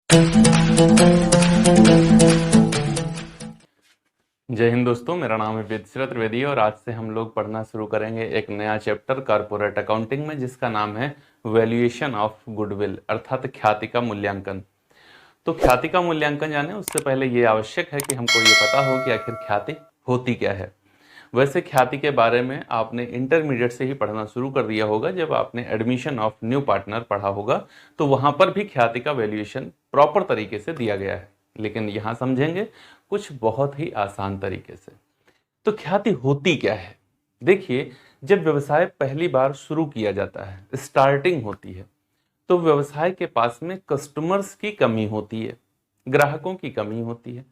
जय हिंद दोस्तों, मेरा नाम है वेदश्री त्रिवेदी और आज से हम लोग पढ़ना शुरू करेंगे एक नया चैप्टर कॉर्पोरेट अकाउंटिंग में, जिसका नाम है वैल्यूएशन ऑफ गुडविल अर्थात ख्याति का मूल्यांकन। तो ख्याति का मूल्यांकन जाने उससे पहले ये आवश्यक है कि हमको ये पता हो कि आखिर ख्याति होती क्या है। वैसे ख्याति के बारे में आपने इंटरमीडिएट से ही पढ़ना शुरू कर दिया होगा। जब आपने एडमिशन ऑफ न्यू पार्टनर पढ़ा होगा तो वहां पर भी ख्याति का वैल्यूएशन प्रॉपर तरीके से दिया गया है, लेकिन यहां समझेंगे कुछ बहुत ही आसान तरीके से। तो ख्याति होती क्या है? देखिए, जब व्यवसाय पहली बार शुरू किया जाता है, स्टार्टिंग होती है, तो व्यवसाय के पास में कस्टमर्स की कमी होती है, ग्राहकों की कमी होती है।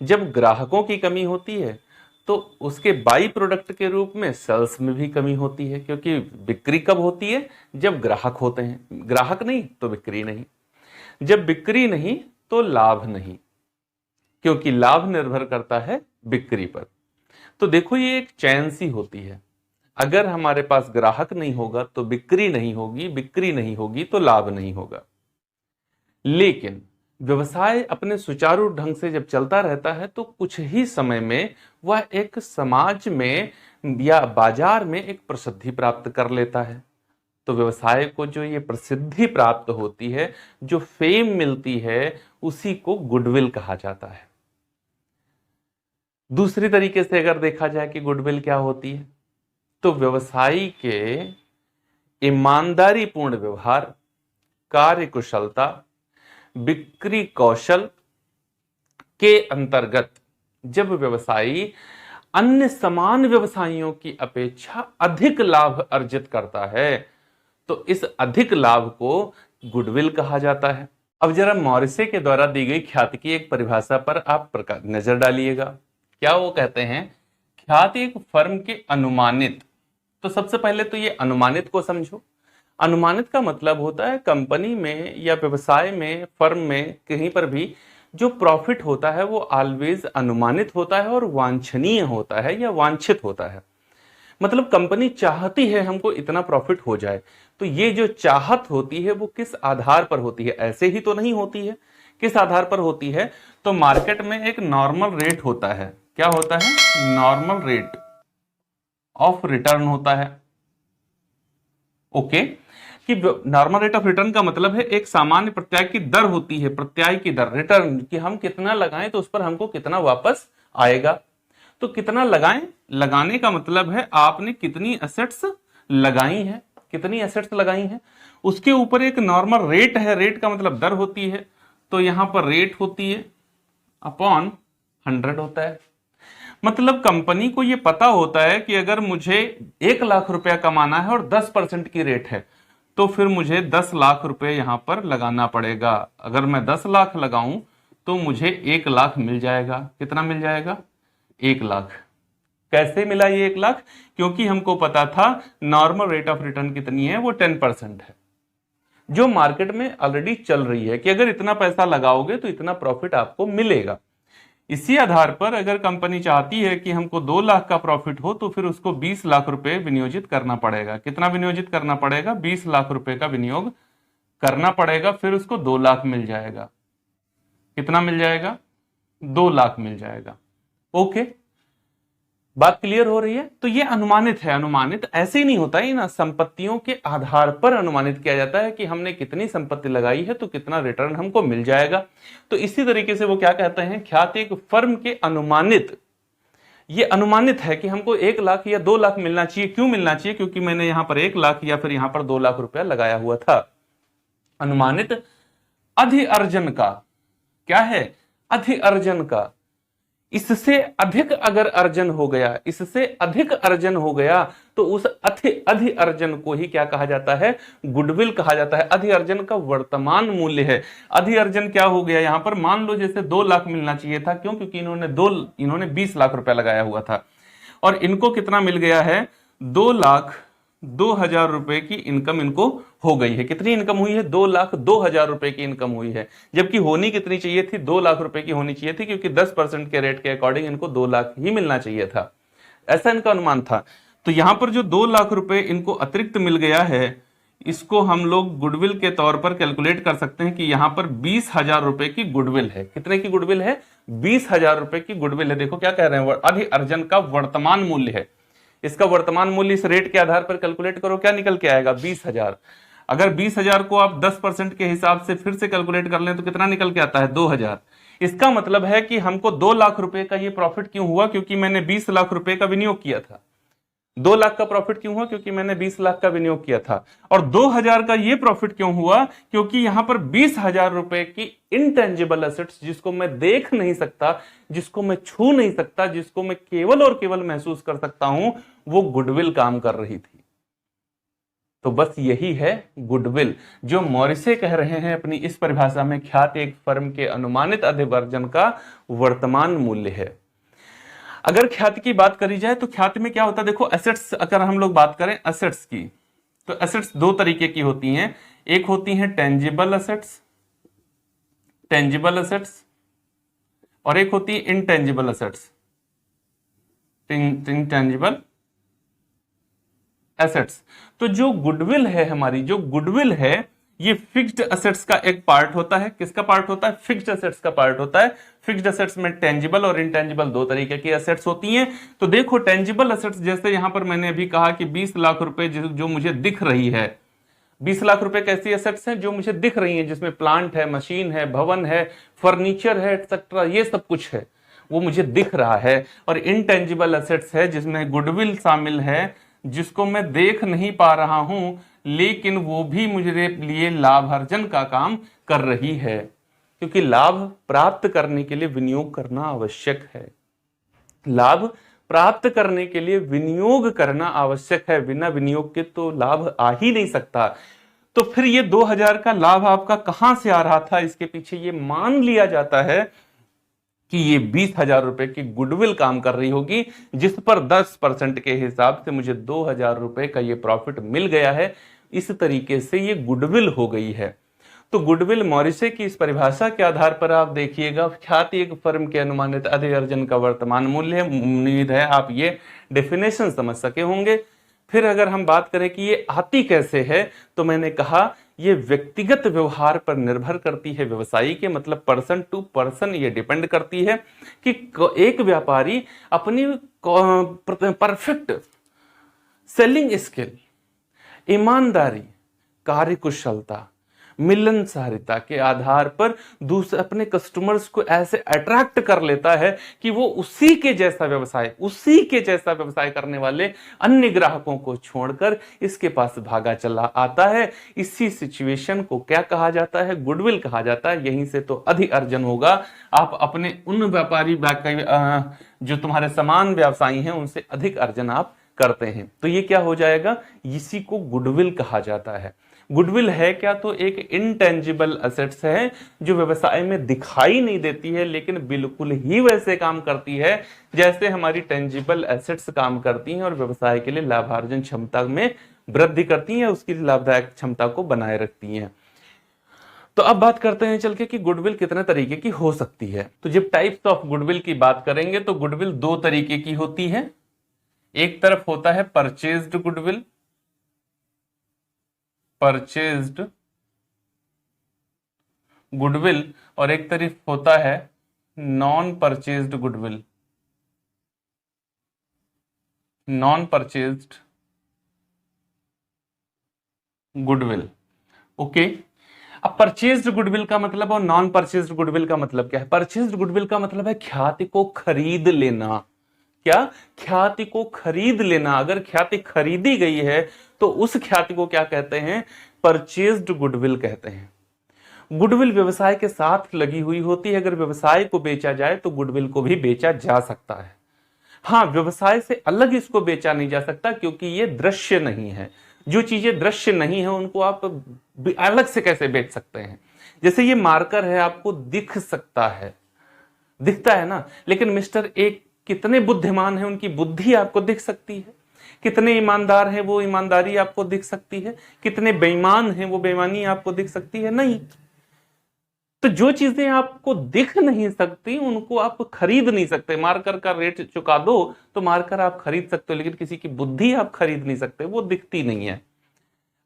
जब ग्राहकों की कमी होती है तो उसके बाई प्रोडक्ट के रूप में सेल्स में भी कमी होती है, क्योंकि बिक्री कब होती है? जब ग्राहक होते हैं। ग्राहक नहीं तो बिक्री नहीं, जब बिक्री नहीं तो लाभ नहीं, क्योंकि लाभ निर्भर करता है बिक्री पर। तो देखो, ये एक चैन सी होती है। अगर हमारे पास ग्राहक नहीं होगा तो बिक्री नहीं होगी, बिक्री नहीं होगी तो लाभ नहीं होगा। लेकिन व्यवसाय अपने सुचारू ढंग से जब चलता रहता है तो कुछ ही समय में वह एक समाज में या बाजार में एक प्रसिद्धि प्राप्त कर लेता है। तो व्यवसाय को जो ये प्रसिद्धि प्राप्त होती है, जो फेम मिलती है, उसी को गुडविल कहा जाता है। दूसरी तरीके से अगर देखा जाए कि गुडविल क्या होती है, तो व्यवसायी के ईमानदारी पूर्ण व्यवहार, कार्य कुशलता, बिक्री कौशल के अंतर्गत जब व्यवसायी अन्य समान व्यवसायियों की अपेक्षा अधिक लाभ अर्जित करता है तो इस अधिक लाभ को गुडविल कहा जाता है। अब जरा मॉरिसे के द्वारा दी गई ख्याति की एक परिभाषा पर आप नजर डालिएगा। क्या वो कहते हैं? ख्याति एक फर्म के अनुमानित। तो सबसे पहले तो ये अनुमानित को समझो। अनुमानित का मतलब होता है कंपनी में या व्यवसाय में, फर्म में, कहीं पर भी जो प्रॉफिट होता है वो ऑलवेज अनुमानित होता है और वांछनीय होता है या वांछित होता है। मतलब कंपनी चाहती है हमको इतना प्रॉफिट हो जाए। तो ये जो चाहत होती है वो किस आधार पर होती है? ऐसे ही तो नहीं होती है। किस आधार पर होती है? तो मार्केट में एक नॉर्मल रेट होता है। क्या होता है? नॉर्मल रेट ऑफ रिटर्न होता है। ओके, कि नॉर्मल रेट ऑफ रिटर्न का मतलब है एक सामान्य प्रत्याय की दर होती है, प्रत्याय की दर, रिटर्न, कि हम कितना लगाएं तो उस पर हमको कितना वापस आएगा। तो कितना लगाएं, लगाने का मतलब है आपने कितनी एसेट्स लगाई हैं, कितनी एसेट्स लगाई हैं, उसके ऊपर एक नॉर्मल रेट है। रेट का मतलब दर होती है, तो यहां पर रेट होती है अपॉन 100 होता है। मतलब कंपनी को यह पता होता है कि अगर मुझे 1 लाख रुपया कमाना है और 10% की रेट है तो फिर मुझे 10 लाख रुपए यहां पर लगाना पड़ेगा। अगर मैं 10 लाख लगाऊं तो मुझे 1 लाख मिल जाएगा। कितना मिल जाएगा? 1 लाख। कैसे मिला ये 1 लाख? क्योंकि हमको पता था नॉर्मल रेट ऑफ रिटर्न कितनी है, वो 10% है, जो मार्केट में ऑलरेडी चल रही है कि अगर इतना पैसा लगाओगे तो इतना प्रॉफिट आपको मिलेगा। इसी आधार पर अगर कंपनी चाहती है कि हमको 2 लाख का प्रॉफिट हो तो फिर उसको 20 लाख रुपए विनियोजित करना पड़ेगा। कितना विनियोजित करना पड़ेगा? 20 लाख रुपए का विनियोग करना पड़ेगा, फिर उसको 2 लाख मिल जाएगा। कितना मिल जाएगा? 2 लाख मिल जाएगा। ओके, बात क्लियर हो रही है? तो ये अनुमानित है। अनुमानित ऐसे ही नहीं होता है ना, संपत्तियों के आधार पर अनुमानित किया जाता है कि हमने कितनी संपत्ति लगाई है तो कितना रिटर्न हमको मिल जाएगा। तो इसी तरीके से वो क्या कहते हैं? ख्याति एक फर्म के अनुमानित, ये अनुमानित है कि हमको 1 लाख या 2 लाख मिलना चाहिए। क्यों मिलना चाहिए? क्योंकि मैंने यहां पर 1 लाख या फिर यहां पर 2 लाख रुपया लगाया हुआ था। अनुमानित अधि अर्जन का क्या है? अधि अर्जन का। इससे अधिक अगर अर्जन हो गया, इससे अधिक अर्जन हो गया तो उस अधि अर्जन को ही क्या कहा जाता है? गुडविल कहा जाता है। अधि अर्जन का वर्तमान मूल्य है। अधि अर्जन क्या हो गया यहां पर? मान लो जैसे 2 लाख मिलना चाहिए था। क्यों? क्योंकि इन्होंने 20 लाख रुपया लगाया हुआ था और इनको कितना मिल गया है? 2,02,000 रुपए की इनकम इनको हो गई है। कितनी इनकम हुई है? 2,02,000 रुपए की इनकम हुई है, जबकि होनी कितनी चाहिए थी? 2 लाख रुपए की होनी चाहिए थी, क्योंकि 10% के रेट के अकॉर्डिंग इनको 2 लाख ही मिलना चाहिए था। ऐसा इनका अनुमान था। तो यहां पर जो 2 लाख रुपए इनको अतिरिक्त मिल गया है, इसको हम लोग गुडविल के तौर पर कैलकुलेट कर सकते हैं कि यहां पर 20,000 रुपए की गुडविल है। कितने की गुडविल है? 20,000 रुपए की गुडविल है। देखो क्या कह रहे हैं, अधि अर्जन का वर्तमान मूल्य है। इसका वर्तमान मूल्य इस रेट के आधार पर कैलकुलेट करो, क्या निकल के आएगा? 20,000। अगर 20,000 को आप 10% के हिसाब से फिर से कैलकुलेट कर लें तो कितना निकल के आता है? 2,000। इसका मतलब है कि हमको 2 लाख रुपए का ये प्रॉफिट क्यों हुआ? क्योंकि मैंने 20 लाख रुपए का विनियोग किया था। 2 लाख का प्रॉफिट क्यों हुआ? क्योंकि मैंने 20 लाख का विनियोग किया था। और 2,000 का ये प्रॉफिट क्यों हुआ? क्योंकि यहां पर 20,000 रुपए की इनटेंजिबल एसेट्स, जिसको मैं देख नहीं सकता, जिसको मैं छू नहीं सकता, जिसको मैं केवल और केवल महसूस कर सकता हूं, वो गुडविल काम कर रही थी। तो बस यही है गुडविल, जो मॉरिसे कह रहे हैं अपनी इस परिभाषा में, ख्याति एक फर्म के अनुमानित अधिवर्जन का वर्तमान मूल्य है। अगर ख्याति की बात करी जाए तो ख्याति में क्या होता है? देखो एसेट्स, अगर हम लोग बात करें एसेट्स की, तो एसेट्स 2 तरीके की होती हैं। एक होती हैं टेंजिबल एसेट्स, और एक होती है इनटेंजिबल एसेट्स, इनटेंजिबल एसेट्स। तो जो गुडविल है हमारी, जो गुडविल है, ये फिक्स्ड एसेट्स का एक पार्ट होता है। किसका पार्ट होता है? फिक्स्ड एसेट्स का पार्ट होता है। फिक्स्ड एसेट्स में टेंजिबल और इनटेंजिबल 2 तरीके की एसेट्स होती हैं। तो देखो टेंजिबल एसेट्स, जैसे यहां पर मैंने अभी कहा कि 20 लाख रुपए जो मुझे दिख रही है, 20 लाख रुपए कैसी एसेट्स हैं? जो मुझे दिख रही हैं, जिसमें प्लांट है, मशीन है, भवन है, फर्नीचर है, एक्सेट्रा, ये सब कुछ है, वो मुझे दिख रहा है। और इनटेंजिबल एसेट्स है जिसमें गुडविल शामिल है, जिसको मैं देख नहीं पा रहा हूं, लेकिन वो भी मुझे लिए लाभार्जन का काम कर रही है, क्योंकि लाभ प्राप्त करने के लिए विनियोग करना आवश्यक है। लाभ प्राप्त करने के लिए विनियोग करना आवश्यक है, बिना विनियोग के तो लाभ आ ही नहीं सकता। तो फिर ये 2,000 का लाभ आपका कहां से आ रहा था? इसके पीछे ये मान लिया जाता है कि ये 20,000 रुपए की गुडविल काम कर रही होगी, जिस पर 10% के हिसाब से मुझे 2,000 रुपए का ये प्रॉफिट मिल गया है। इस तरीके से ये गुडविल हो गई है। तो गुडविल मॉरिसे की इस परिभाषा के आधार पर आप देखिएगा, ख्याति एक फर्म के अनुमानित अधिअर्जन का वर्तमान मूल्य है। उम्मीद है आप ये डेफिनेशन समझ सके होंगे। फिर अगर हम बात करें कि ये आती कैसे है, तो मैंने कहा ये व्यक्तिगत व्यवहार पर निर्भर करती है। व्यवसायी के मतलब पर्सन टू पर्सन ये डिपेंड करती है कि एक व्यापारी अपनी परफेक्ट सेलिंग स्किल, ईमानदारी, कार्यकुशलता, मिलनसारिता के आधार पर दूसरे अपने कस्टमर्स को ऐसे अट्रैक्ट कर लेता है कि वो उसी के जैसा व्यवसाय करने वाले अन्य ग्राहकों को छोड़कर इसके पास भागा चला आता है। इसी सिचुएशन को क्या कहा जाता है? गुडविल कहा जाता है। यहीं से तो अधिअर्जन होगा। आप अपने उन व्यापारी जो तुम्हारे समान व्यवसायी हैं उनसे अधिक अर्जन आप करते हैं, तो ये क्या हो जाएगा? इसी को गुडविल कहा जाता है। गुडविल है क्या? तो एक इनटेंजिबल एसेट्स है जो व्यवसाय में दिखाई नहीं देती है, लेकिन बिल्कुल ही वैसे काम करती है जैसे हमारी टेंजिबल एसेट्स काम करती हैं और व्यवसाय के लिए लाभार्जन क्षमता में वृद्धि करती हैं, उसकी लाभदायक क्षमता को बनाए रखती हैं। तो अब बात करते हैं चल के कि गुडविल कितने तरीके की हो सकती है। तो जब टाइप्स ऑफ गुडविल की बात करेंगे तो गुडविल 2 तरीके की होती है। एक तरफ होता है परचेज्ड गुडविल, परचेज्ड गुडविल, और एक तरफ होता है non purchased goodwill, non purchased goodwill. Okay, अब परचेज्ड गुडविल का मतलब और नॉन परचेज्ड गुडविल का मतलब क्या है? परचेज्ड गुडविल का मतलब है ख्याति को खरीद लेना। क्या? ख्याति को खरीद लेना। अगर ख्याति खरीदी गई है तो उस ख्याति को क्या कहते हैं? परचेज्ड गुडविल कहते हैं। गुडविल व्यवसाय के साथ लगी हुई होती है। अगर व्यवसाय को बेचा जाए तो गुडविल को भी बेचा जा सकता है। हाँ, व्यवसाय से अलग इसको बेचा नहीं जा सकता क्योंकि ये दृश्य नहीं है। जो चीजें दृश्य नहीं है उनको आप अलग से कैसे बेच सकते हैं? जैसे ये मार्कर है, आपको दिख सकता है, दिखता है ना, लेकिन मिस्टर एक कितने बुद्धिमान है, उनकी बुद्धि आपको दिख सकती है। कितने ईमानदार हैं, वो ईमानदारी आपको दिख सकती है। कितने बेईमान हैं, वो बेईमानी आपको दिख सकती है? नहीं। तो जो चीजें आपको दिख नहीं सकती उनको आप खरीद नहीं सकते। मार्कर का रेट चुका दो तो मार्कर आप खरीद सकते हो, लेकिन किसी की बुद्धि आप खरीद नहीं सकते, वो दिखती नहीं है।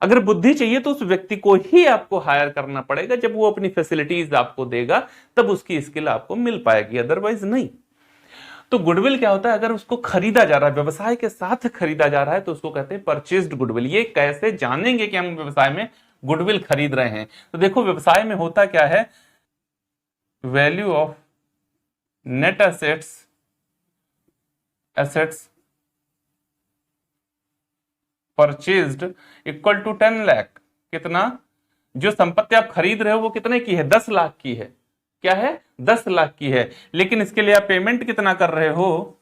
अगर बुद्धि चाहिए तो उस व्यक्ति को ही आपको हायर करना पड़ेगा, जब वो अपनी फैसिलिटीज आपको देगा तब उसकी स्किल आपको मिल पाएगी, अदरवाइज नहीं। तो गुडविल क्या होता है, अगर उसको खरीदा जा रहा है, व्यवसाय के साथ खरीदा जा रहा है, तो उसको कहते हैं परचेज्ड गुडविल। ये कैसे जानेंगे कि हम व्यवसाय में गुडविल खरीद रहे हैं? तो देखो व्यवसाय में होता क्या है, value of net assets purchased equal to 10 lakh. कितना? जो संपत्ति आप खरीद रहे हो वो कितने की है? 10 लाख की है। क्या है? 10 लाख की है। लेकिन इसके लिए आप पेमेंट कितना कर रहे हो?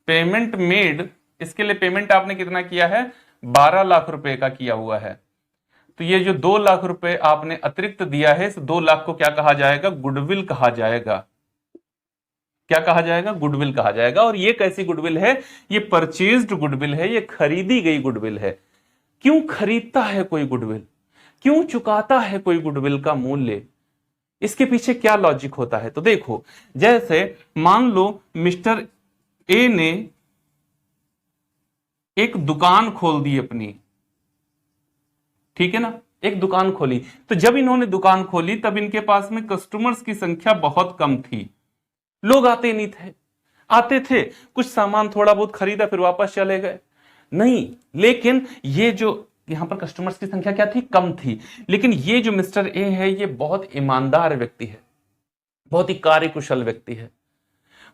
पेमेंट मेड, इसके लिए पेमेंट आपने कितना किया है? 12 लाख रुपए का किया हुआ है। तो ये जो 2 लाख रुपए आपने अतिरिक्त दिया है, इस 2 लाख को क्या कहा जाएगा? गुडविल कहा जाएगा। क्या कहा जाएगा? गुडविल कहा जाएगा। और ये कैसी गुडविल है? ये परचेज्ड गुडविल है, ये खरीदी गई गुडविल है। क्यों खरीदता है कोई गुडविल? क्यों चुकाता है कोई गुडविल का मूल्य? इसके पीछे क्या लॉजिक होता है? तो देखो, जैसे मान लो मिस्टर ए ने एक दुकान खोल दी अपनी, ठीक है ना, एक दुकान खोली। तो जब इन्होंने दुकान खोली तब इनके पास में कस्टमर्स की संख्या बहुत कम थी, लोग आते नहीं थे। आते थे, कुछ सामान थोड़ा बहुत खरीदा, फिर वापस चले गए, नहीं। लेकिन ये जो यहां पर कस्टमर्स की संख्या क्या थी? कम थी। लेकिन ये जो मिस्टर ए है, ये बहुत ईमानदार व्यक्ति है, बहुत ही कार्यकुशल व्यक्ति है,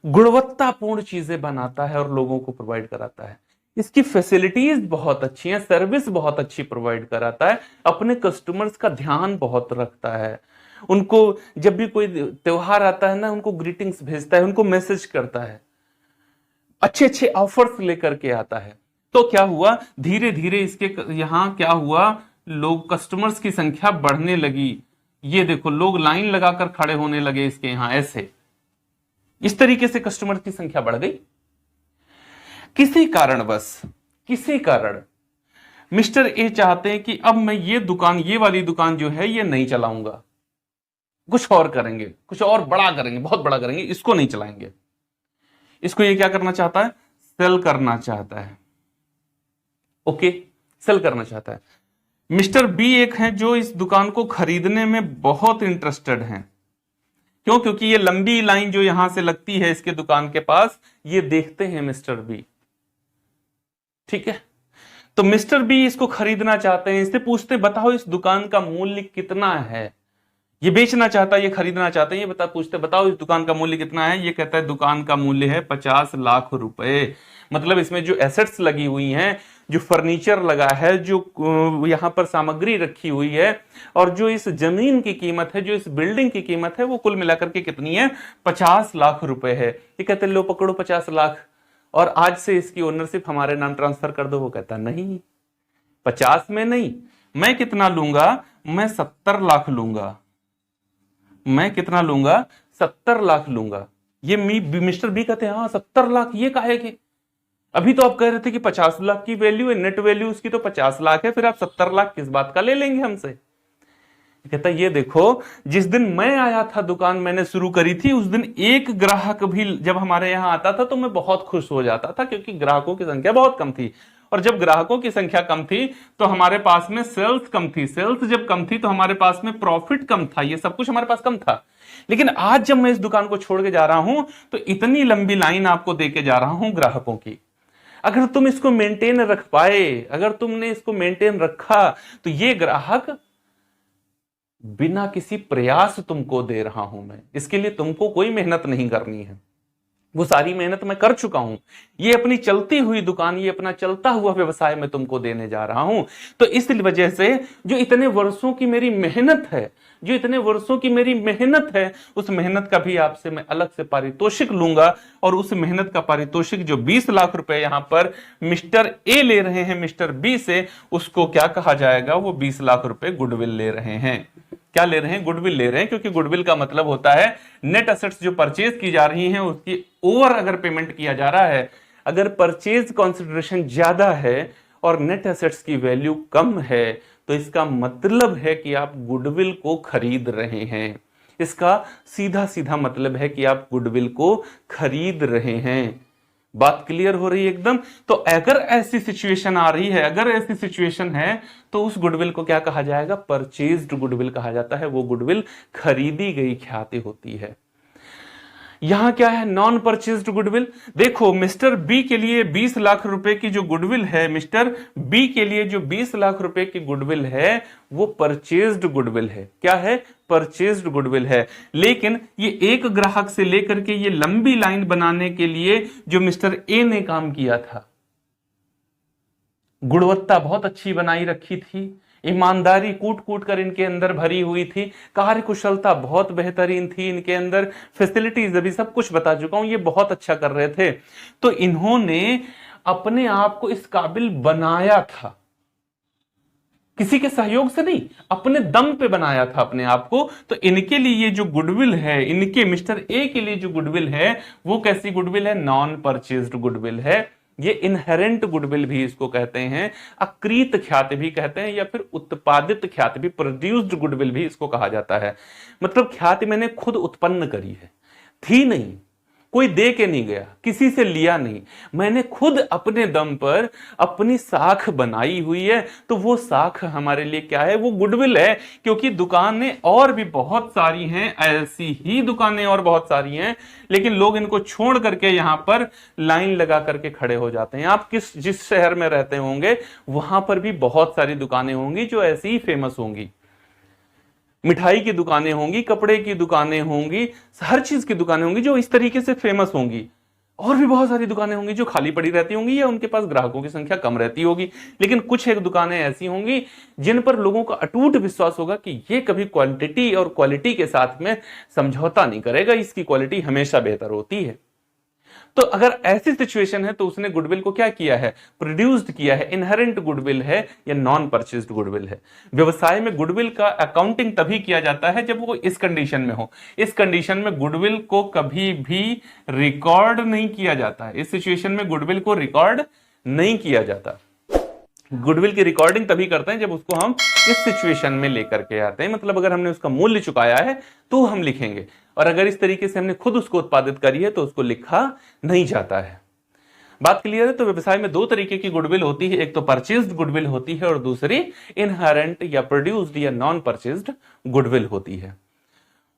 गुणवत्तापूर्ण चीजें बनाता है और लोगों को प्रोवाइड कराता है। इसकी फैसिलिटीज बहुत अच्छी हैं, सर्विस बहुत अच्छी प्रोवाइड कराता है, अपने कस्टमर्स का ध्यान बहुत रखता है। उनको जब भी कोई त्योहार आता है ना, उनको ग्रीटिंग्स भेजता है, उनको मैसेज करता है, अच्छे अच्छे ऑफर्स लेकर के आता है। तो क्या हुआ, धीरे धीरे इसके यहां क्या हुआ, लोग कस्टमर्स की संख्या बढ़ने लगी। ये देखो, लोग लाइन लगाकर खड़े होने लगे इसके यहां, ऐसे इस तरीके से कस्टमर की संख्या बढ़ गई। किसी कारणवश, किसी कारण मिस्टर ए चाहते हैं कि अब मैं ये दुकान, ये वाली दुकान जो है ये नहीं चलाऊंगा, कुछ और करेंगे, कुछ और बड़ा करेंगे, बहुत बड़ा करेंगे, इसको नहीं चलाएंगे। इसको ये क्या करना चाहता है? सेल करना चाहता है। ओके, सेल करना चाहता है। मिस्टर बी एक है जो इस दुकान को खरीदने में बहुत इंटरेस्टेड हैं। क्यों? क्योंकि ये लंबी लाइन जो यहां से लगती है इसके दुकान के पास, ये देखते हैं मिस्टर बी, ठीक है। तो मिस्टर बी इसको खरीदना चाहते हैं, इससे पूछते बताओ इस दुकान का मूल्य कितना है। ये बेचना चाहता है, ये खरीदना चाहते हैं, ये पूछते बताओ इस दुकान का मूल्य कितना है। ये कहता है दुकान का मूल्य है 50 लाख रुपए। मतलब इसमें जो एसेट्स लगी हुई हैं, जो फर्नीचर लगा है, जो यहां पर सामग्री रखी हुई है, और जो इस जमीन की कीमत है, जो इस बिल्डिंग की कीमत है, वो कुल मिलाकर के कितनी है? 50 लाख रुपए है। ये कहते लो पकड़ो 50 लाख और आज से इसकी ओनरशिप हमारे नाम ट्रांसफर कर दो। वो कहता नहीं, 50 में नहीं, मैं कितना लूंगा? मैं 70 लाख लूंगा। मैं कितना लूंगा? 70 लाख लूंगा। ये मिस्टर बी कहते हैं हाँ 70 लाख, ये काहे के? अभी तो आप कह रहे थे कि 50 लाख की वैल्यू है, नेट वैल्यू उसकी तो 50 लाख है, फिर आप 70 लाख किस बात का ले लेंगे हमसे? कहता ये देखो, जिस दिन मैं आया था दुकान मैंने शुरू करी थी, उस दिन एक ग्राहक भी जब हमारे यहां आता था तो मैं बहुत खुश हो जाता था, क्योंकि ग्राहकों की संख्या बहुत कम थी। और जब ग्राहकों की संख्या कम थी तो हमारे पास में सेल्स कम थी, सेल्स जब कम थी तो हमारे पास में प्रॉफिट कम था, ये सब कुछ हमारे पास कम था। लेकिन आज जब मैं इस दुकान को छोड़ के जा रहा हूं तो इतनी लंबी लाइन आपको देके जा रहा हूं ग्राहकों की। अगर तुम इसको मेंटेन रख पाए, अगर तुमने इसको मेंटेन रखा, तो ये ग्राहक बिना किसी प्रयास तुमको दे रहा हूं मैं, इसके लिए तुमको कोई मेहनत नहीं करनी है, वो सारी मेहनत मैं कर चुका हूं। ये अपनी चलती हुई दुकान, ये अपना चलता हुआ व्यवसाय मैं तुमको देने जा रहा हूं। तो इस वजह से जो इतने वर्षों की मेरी मेहनत है, जो इतने वर्षों की मेरी मेहनत है, उस मेहनत का भी आपसे मैं अलग से पारितोषिक लूंगा। और उस मेहनत का पारितोषिक जो 20 लाख रुपए यहां पर मिस्टर ए ले रहे हैं मिस्टर बी से, उसको क्या कहा जाएगा? वो 20 लाख रुपए गुडविल ले रहे हैं। क्या ले रहे हैं? गुडविल ले रहे हैं, क्योंकि गुडविल का मतलब होता है नेट एसेट्स जो परचेज की जा रही हैं उसकी ओवर अगर पेमेंट किया जा रहा है। अगर परचेज कंसिडरेशन ज्यादा है और नेट एसेट्स की वैल्यू कम है, तो इसका मतलब है कि आप गुडविल को खरीद रहे हैं। इसका सीधा सीधा मतलब है कि आप गुडविल को खरीद रहे हैं। बात क्लियर हो रही है एकदम। तो अगर ऐसी सिचुएशन आ रही है, अगर ऐसी सिचुएशन है, तो उस गुडविल को क्या कहा जाएगा? परचेज्ड गुडविल कहा जाता है। वो गुडविल खरीदी गई ख्याति होती है। यहां क्या है? Non purchased goodwill. देखो मिस्टर बी के लिए 20 लाख रुपए की जो गुडविल है, मिस्टर बी के लिए जो 20 लाख रुपए की गुडविल है, वो परचेज्ड गुडविल है। क्या है? परचेज्ड गुडविल है। लेकिन ये एक ग्राहक से लेकर के ये लंबी लाइन बनाने के लिए जो मिस्टर ए ने काम किया था, गुणवत्ता बहुत अच्छी बनाई रखी थी, ईमानदारी कूट कूट कर इनके अंदर भरी हुई थी, कार्यकुशलता बहुत बेहतरीन थी इनके अंदर, फैसिलिटीज अभी सब कुछ बता चुका हूं, ये बहुत अच्छा कर रहे थे। तो इन्होंने अपने आप को इस काबिल बनाया था, किसी के सहयोग से नहीं, अपने दम पे बनाया था अपने आप को। तो इनके लिए ये जो गुडविल है, इनके मिस्टर ए के लिए जो गुडविल है, वो कैसी गुडविल है? नॉन परचेज्ड गुडविल है। ये इनहेरेंट गुडविल भी इसको कहते हैं, अक्रीत ख्याति भी कहते हैं, या फिर उत्पादित ख्याति भी, प्रोड्यूस्ड गुडविल भी इसको कहा जाता है। मतलब ख्याति मैंने खुद उत्पन्न करी है, थी नहीं, कोई दे के नहीं गया, किसी से लिया नहीं, मैंने खुद अपने दम पर अपनी साख बनाई हुई है। तो वो साख हमारे लिए क्या है? वो गुडविल है। क्योंकि दुकानें और भी बहुत सारी हैं, ऐसी ही दुकानें और बहुत सारी हैं, लेकिन लोग इनको छोड़ करके यहां पर लाइन लगा करके खड़े हो जाते हैं। आप जिस शहर में रहते होंगे वहां पर भी बहुत सारी दुकानें होंगी जो ऐसी ही फेमस होंगी, मिठाई की दुकानें होंगी, कपड़े की दुकानें होंगी, हर चीज की दुकानें होंगी जो इस तरीके से फेमस होंगी। और भी बहुत सारी दुकानें होंगी जो खाली पड़ी रहती होंगी या उनके पास ग्राहकों की संख्या कम रहती होगी। लेकिन कुछ एक दुकानें ऐसी होंगी जिन पर लोगों का अटूट विश्वास होगा कि ये कभी क्वांटिटी और क्वालिटी के साथ में समझौता नहीं करेगा, इसकी क्वालिटी हमेशा बेहतर होती है। तो अगर ऐसी सिचुएशन है तो उसने गुडविल को क्या किया है? प्रोड्यूस्ड किया है। इनहेरेंट गुडविल है या नॉन परचेज्ड गुडविल है। व्यवसाय में गुडविल का अकाउंटिंग तभी किया जाता है जब वो इस कंडीशन में हो। इस कंडीशन में गुडविल को कभी भी रिकॉर्ड नहीं किया जाता है। इस सिचुएशन में गुडविल को रिकॉर्ड नहीं किया जाता। गुडविल की रिकॉर्डिंग तभी करते हैं जब उसको हम इस सिचुएशन में लेकर के आते हैं। मतलब अगर हमने उसका मूल्य चुकाया है तो हम लिखेंगे, और अगर इस तरीके से हमने खुद उसको उत्पादित करी है तो उसको लिखा नहीं जाता है। बात क्लियर है? तो व्यवसाय में दो तरीके की गुडविल होती है, एक तो परचेज्ड गुडविल होती है और दूसरी इनहेरेंट या प्रोड्यूस्ड या नॉन परचेज्ड गुडविल होती है।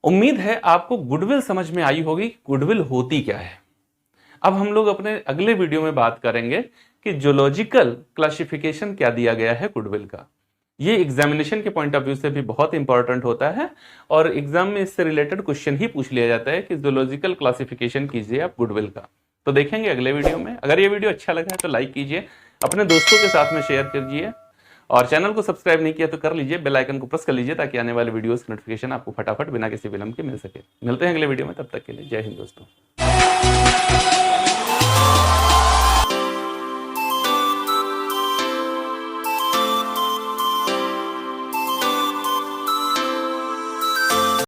उम्मीद है आपको गुडविल समझ में आई होगी, गुडविल होती क्या है। अब हम लोग अपने अगले वीडियो में बात करेंगे कि जूलॉजिकल क्लासिफिकेशन क्या दिया गया है गुडविल का। ये एग्जामिनेशन के पॉइंट ऑफ व्यू से भी बहुत इंपॉर्टेंट होता है, और एग्जाम में इससे रिलेटेड क्वेश्चन ही पूछ लिया जाता है कि जूलॉजिकल क्लासिफिकेशन कीजिए आप गुडविल का। तो देखेंगे अगले वीडियो में। अगर ये वीडियो अच्छा लगा है तो लाइक कीजिए, अपने दोस्तों के साथ में शेयर कीजिए, और चैनल को सब्सक्राइब नहीं किया तो कर लीजिए, बेल आइकन को प्रेस कर लीजिए ताकि आने वाले वीडियोस की नोटिफिकेशन आपको फटाफट बिना किसी विलंब के मिल सके। मिलते हैं अगले वीडियो में, तब तक के लिए जय हिंद दोस्तों।